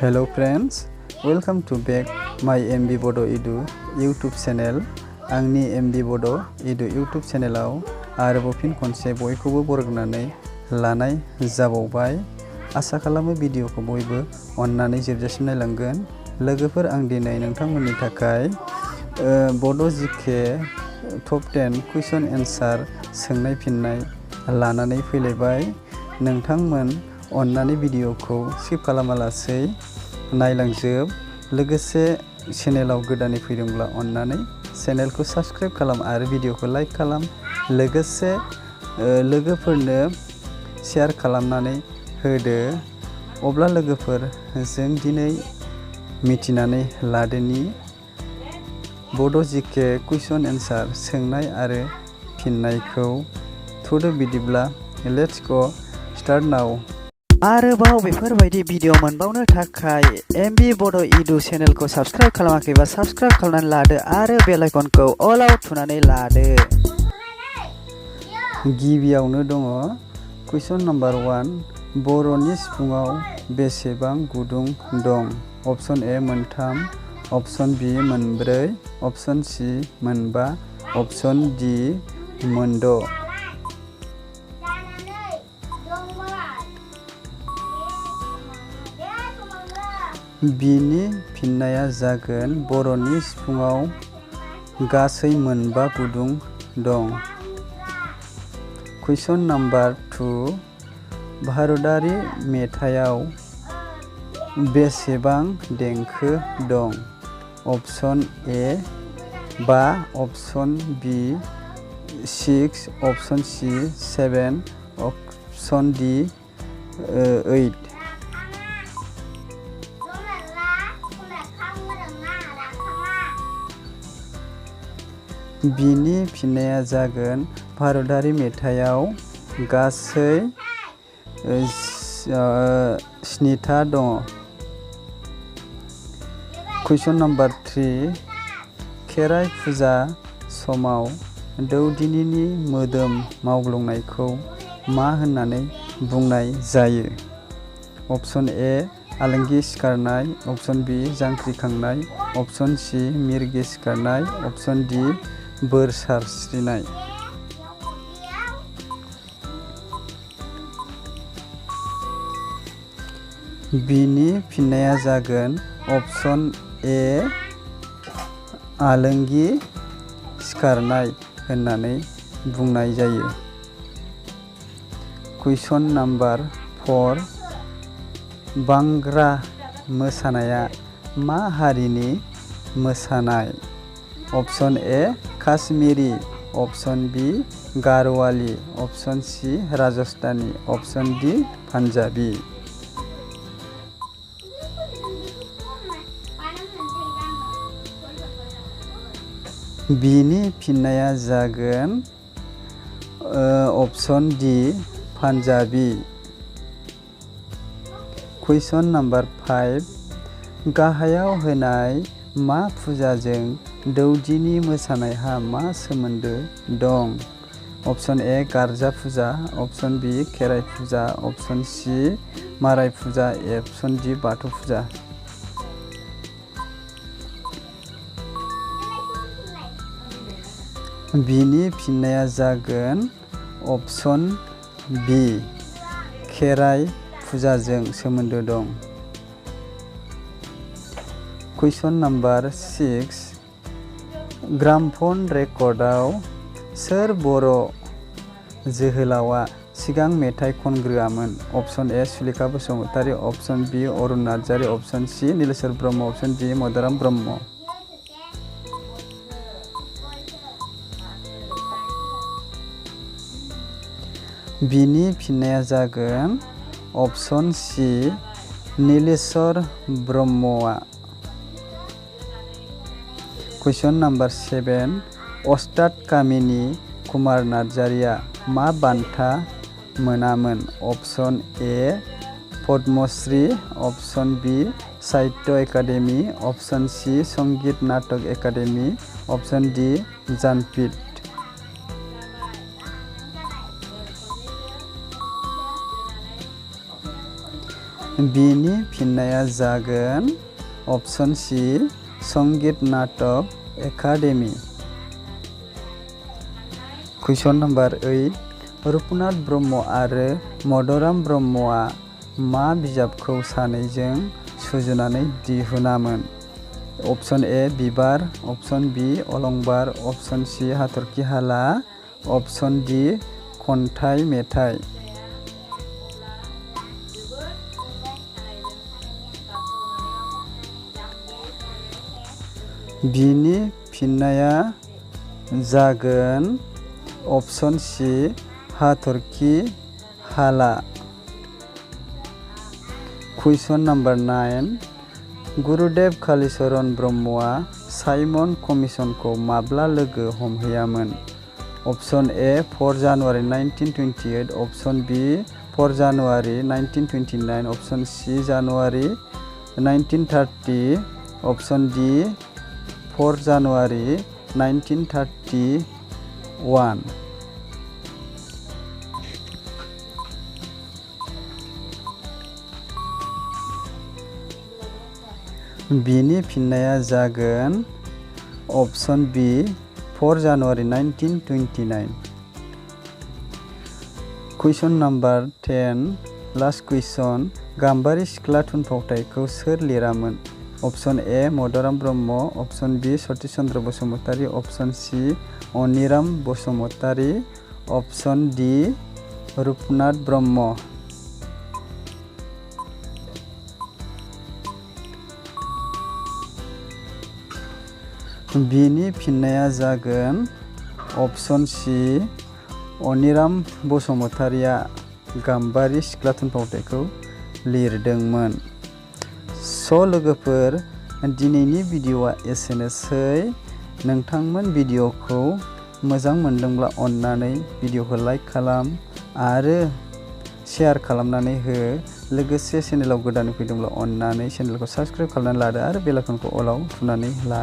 Hello friends, welcome to back my MB Bodo Edu YouTube channel. आंनि MB Bodo Edu YouTube channelaव आरोबाव फिन खनसे बयखौबो बरायनानै लानाय जाबावबाय। आसा खालामो भिडिअखौ बयबो अननानै जोबजासिम नायलांगोन। लोगोफोर, आं दिनै नोंथांमोननि थाखाय बड' जिके टप 10 कुइसन एन्सार सोंनाय फिननाय लानानै फैलायबाय। नोंथांमोन अननानै भिडिअखौ स्किप खालामालासै नायलांजोब। लोगोसे चेनेलाव गोदानै फैदोंब्ला अननानै चेनेलखौ साबस्क्राइब खालाम आरो भिडिअखौ लाइक खालाम। लोगोसे लोगोफोरनो शेयार खालामनानै होदो। अब्ला लोगोफोर, जों दिनै मिथिनानै लादोनि बड' जिके कुइसन एन्सार सोंनाय आरो फिननायखौ। थुदो बिदिब्ला लेट्स गो स्टार्ट नाउ। आरोबाव बेफोरबायदि भिडिअ मोनबावनो थाखाय एमबी बड' इडु चेनेलखौ साबस्क्राइब खालामाखैबा साबस्क्राइब खालामनानै लादो आरो बेल आइकनखौ अलाव थुनानै लादो। गिबियावनो दङ कुइसन नम्बर 1। बर'नि सिफुङाव बेसेबां गुदुं दं? अप्शन ए मोनथाम, अप्शन बी मोनब्रै, अप्शन सी मोनबा, अप्शन डी मोनद'। बिनि फिननाया जागोन बर'नि सिफुङाव गासै मोनबा गुदुं दं। कुइसन नम्बर 2। भारतारि मेथाइयाव बेसेबां देंखो दं? अप्शन ए 5, अप्शन बी 6, अप्शन सी 7, अप्शन डी 8। बिनि फिननाया जागोन भारतारि मेथाइयाव गासै 7था दङ। कुइसन नम्बर 3। खेराइ फुजा समाव दौदिनिनि मोदोम मावग्लुंनायखौ मा होननानै बुंनाय जायो? अप्शन ए आलांगि सिखारनाय, अप्शन बी जांख्रिखांनाय, अप्शन सी मिर्गे सिखारनाय, अप्शन डी बोर सारस्रिनाय। बिनि फिननाया जागोन अप्शन ए आलांगि सिखारनाय होननानै बुंनाय जायो। कुइसन नम्बर 4। बांग्रा मोसानाया मा हारिनि मोसानाय? Option A Kashmiri, option B Garhwali, option C Rajasthani, option D Punjabi. बिनि फिननाया जागोन अप्शन डी पान्जाबी। कुइसन नम्बर 5। गाहायाव होनाय मा फुजाजों दौदिनि मोसानायहा मा सोमोन्दो दं? अप्शन ए गारजा फुजा, अप्शन बी खेराइ फुजा, अप्शन सी माराय फुजा, अप्शन डी बाथौ फुजा। बिनि फिननाया जागोन अप्शन बी खेराइ फुजाजों सोमोन्दो दं। कुइसन नम्बर 6। ग्रामफन रेकर्डआव सोर बर' जोहोलावा सिगां मेथाइ खनग्रोआमोन? Option A Sulekha Basumatary, option B Arun Narzary, option C Nileswar Brahma, option D Madaram Brahma. बिनि फिननाया जागोन अप्शन सी नीलेश्वर ब्रह्मआ। कुइसन नम्बर 7। अस्ताद कामिनी कुमार नार्जारिया मा बान्था मोनामोन? Option A Padma Shri, option B Sahitya Akademi, option C Sangeet Natak academy, option D Jnanpith. बिनि फिननाया जागोन अप्शन सि संगीत नाटक एकाडेमि। कुइसन नम्बर 8 रुपनाथ ब्रह्म आरो मदराम ब्रह्मआ मा बिजाबखौ सानैजों सुजुनानै दिहुनामोन? अप्शन ए बिबार, अप्शन बि अलंबार, अप्शन सि हाथरखि हाला, अप्शन डि खन्थाइ मेथाइ। बिनि फिननाया जागोन अप्शन सि हाथरखि हाला। कुइसन नम्बर 9 गुरुदेव कालीचरण ब्रह्मआ साइमन कमिसनखौ माब्ला लोगो हमहैयामोन? अप्शन ए 4 जानुवारि 1928, अप्शन बि 4 जानुवारि 1929, अप्शन सि जानुवारि 1930, अप्शन डि 4 जानुवारि 1931। बिनि फिननाया जागोन अप्शन बि 4 जानुवारि 1929। कुइसन नम्बर 10 लास्ट कुइसन गाम्बारि सिख्ला थुनफावथायखौ सोर लिरामोन? अप्शन ए मदराम ब्रह्म, अप्शन बि सतिश चन्द्र बसुमतारी, अप्शन सि अनिराम बसुमतारी, अप्शन डि रुपनाथ ब्रह्म। बिनि फिननाया जागोन अप्शन सि अनिराम बसुमतारीया गाम्बारि सिख्ला थुनफावथायखौ लिरदोंमोन। स' लोगोफोर दिनैनि भिडिअ'आ एसेनोसै। नोंथांमोन भिडिअ'खौ मोजां मोनदोंब्ला अन्नानै भिडिअ'खौ लाइक खालाम आरो शेयार खालामनानै हो। लोगोसे चेनेलाव गोदान फैदोंब्ला अन्नानै चेनेलखौ साबस्क्राइब खालामनानै लादो आरो बेल आइकनखौ अलाव थुनानै ला।